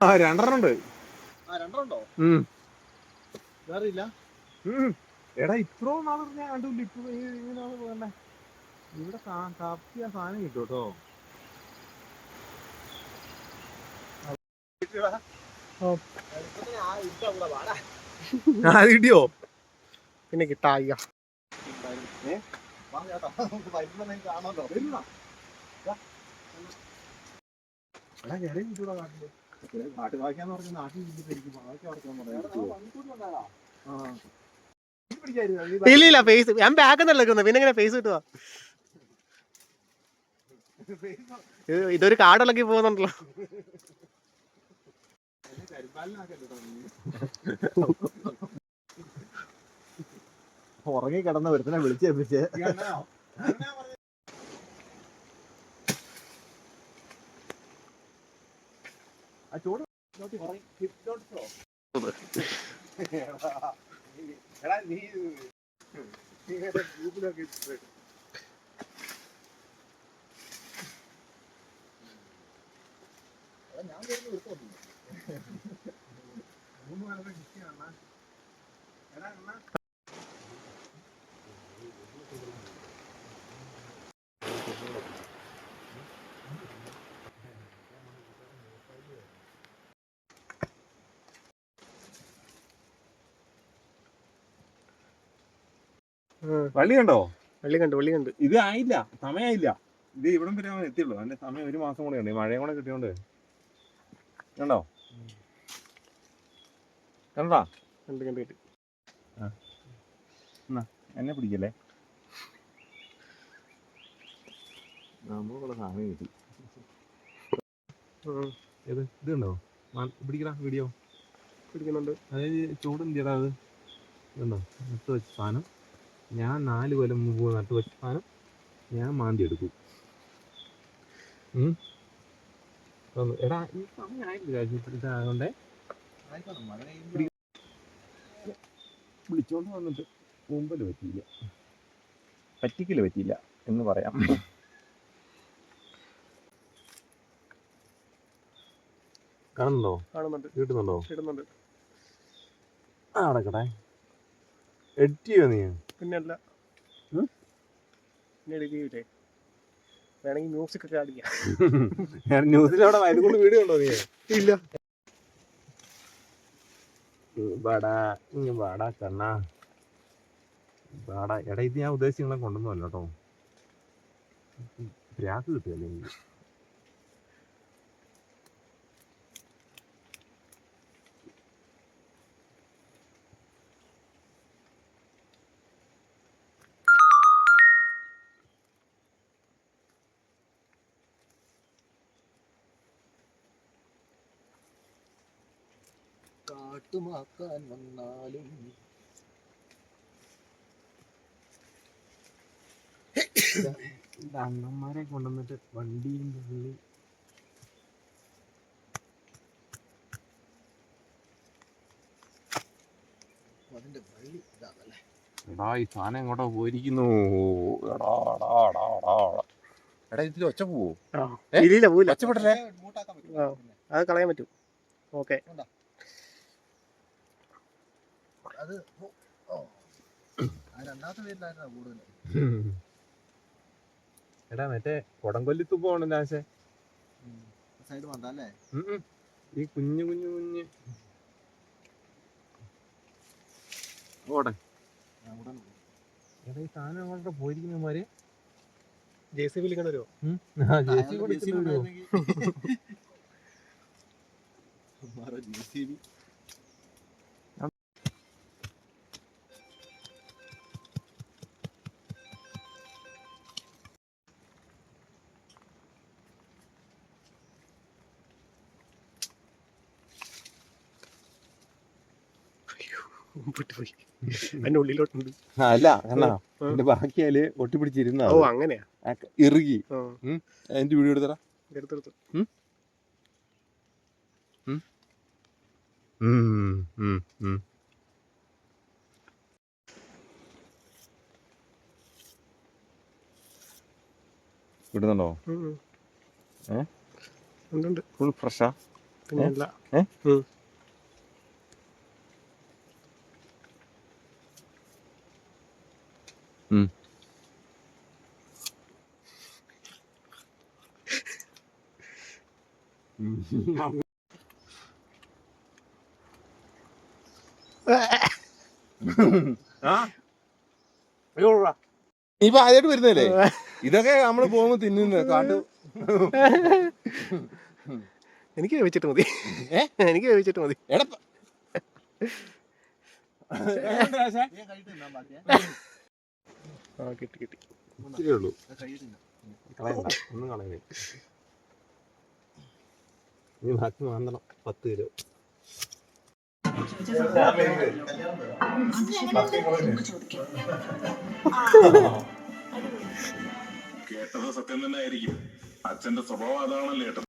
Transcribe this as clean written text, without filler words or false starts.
രണ്ടെണ്ണം ഉണ്ട്. എടാ ഇത്രോ നാളെ ഞാൻ കണ്ടില്ല. ഇപ്പൊ ഇങ്ങനെയാണ് പോകണ്ടേ. ഇവിടെ കപ്പിയ സാധനം കിട്ടും കേട്ടോ. കിട്ടിയോ? പിന്നെ കിട്ടാ ഇല്ല ഫേസ് ഞാൻ ബാക്ക് നിൽക്കുന്നത്. പിന്നെ എങ്ങനെ ഫേസ് കിട്ടുക? ഇതൊരു കാടിളക്കി പോകുന്നുണ്ടല്ലോ. ഉറങ്ങി കിടന്ന ഒരുത്തനെ വിളിച്ചേപ്പിച്ച് ചൂട് ഞാൻ വള്ളി കണ്ടോ? വള്ളി കണ്ട്. ഇത് ആയില്ല, സമയമായില്ല. ഇത് ഇവിടം വരെ എത്തിയുള്ളൂ. അതിന്റെ സമയം 1 മാസം കൂടെ ഉണ്ട്. മഴയും കൂടെ കിട്ടിയോണ്ട്. കണ്ടോ? കണ്ടാ? കണ്ട് എന്നെ പിടിക്കല്ലേ. നമ്മളുള്ള സാധനം കിട്ടി. ഇത് കണ്ടോ? പിടിക്കടാ വീഡിയോ പിടിക്കുന്നുണ്ട്. അതായത് ചൂടും ചെയ്താ അത് ഇതുണ്ടോ? നട്ട് വെച്ച സാധനം ഞാൻ 4 കൊല്ലം മുമ്പ് നട്ട് വെച്ച സാധനം ഞാൻ മാന്തി എടുക്കും. എടാ ഈ സമയമായില്ലേ വിളിച്ചോണ്ട് വന്നിട്ട് മുമ്പിൽ പറ്റിയില്ല, പറ്റിക്കല് പറ്റിയില്ല എന്ന് പറയാം. കാണുന്നുണ്ട്. കിട്ടുന്നുണ്ടോ? അടക്കട്ടെ. എഡിറ്റ് ചെയ്യോ നീ? പിന്നല്ല, എടുക്കുകയില്ലേ? വേണമെങ്കിൽ മ്യൂസിക് ഒക്കെ ആഡ് ചെയ്യാം. ന്യൂസിലവിടെ വയലുകൊണ്ട് വീഡിയോ ഉണ്ടോ നീ? ഇല്ല. വാടാ കണ്ണാ വാടാ. എടാ ഇത് ഞാൻ ഉദ്ദേശിച്ച് നിങ്ങളെ കൊണ്ടുവന്നല്ലോ കേട്ടോ. ഗ്രാസ് കിട്ടുമല്ലേ എനിക്ക്. കാട്ടുമാക്കാൻ വന്നാലും അണ്ണന്മാരെ കൊണ്ടുവന്നിട്ട് വണ്ടിയും പുള്ളി അതിന്റെ വള്ളി ഇതാണല്ലേ. എടാ ഈ സാധനം എങ്ങോട്ടോ പോയിരിക്കുന്നു. എടാ ഇതിൽ ഒച്ച പോവോ? ഒച്ചപ്പെട്ടല്ലേ? അത് കളയാൻ പറ്റും. ഓക്കെ. അത് രണ്ടാമത്തെ പേരിലായിരുന്നു കൂടുതൽ. എടാ മറ്റേ കൊടംകൊല്ലിത്തുമ്പോ ഉണ്ടല്ലോ ആശേ സൈഡ് വന്നല്ലേ. ഈ കുഞ്ഞു ഓടെ. എടാ ഈ സാധനം അങ്ങോട്ട് പോയിരിക്കുന്നമാര് JCB വിളിക്കണ വരുമോ? പോയി അതിന്റെ ഉള്ളിലോട്ടുണ്ട്. അല്ല കണ്ണാ എന്റെ ബാക്കിയാല് ഒട്ടിപ്പിടിച്ചിരുന്ന. ഓ അങ്ങനെയാ. ഇറുകി. എന്റെ വീഡിയോ എടുത്തടാ. എടുത്തെടുത്തു. കിട്ടുന്നുണ്ടോ? ഉണ്ട്. ഫുൾ ഫ്രഷാ? പിന്നല്ല. ഇപ്പൊ ആദ്യമായിട്ട് വരുന്നല്ലേ ഇതൊക്കെ നമ്മള് പോകുമ്പോ തിന്നുന്ന കാട്ടു. എനിക്ക് വേവിച്ചിട്ട് മതി. എനിക്ക് വേവിച്ചിട്ട് മതി. ആ കിട്ടി കിട്ടി. ഇത്രയേ ഉള്ളൂ. കളയണ്ട, ഒന്നും കളയണേ. നീ ബാക്കി വാങ്ങണം 10 കിലോ. കേട്ടത് സത്യം തന്നെ ആയിരിക്കും. അച്ഛന്റെ സ്വഭാവം അതാണല്ലോ ഏട്ടൻ.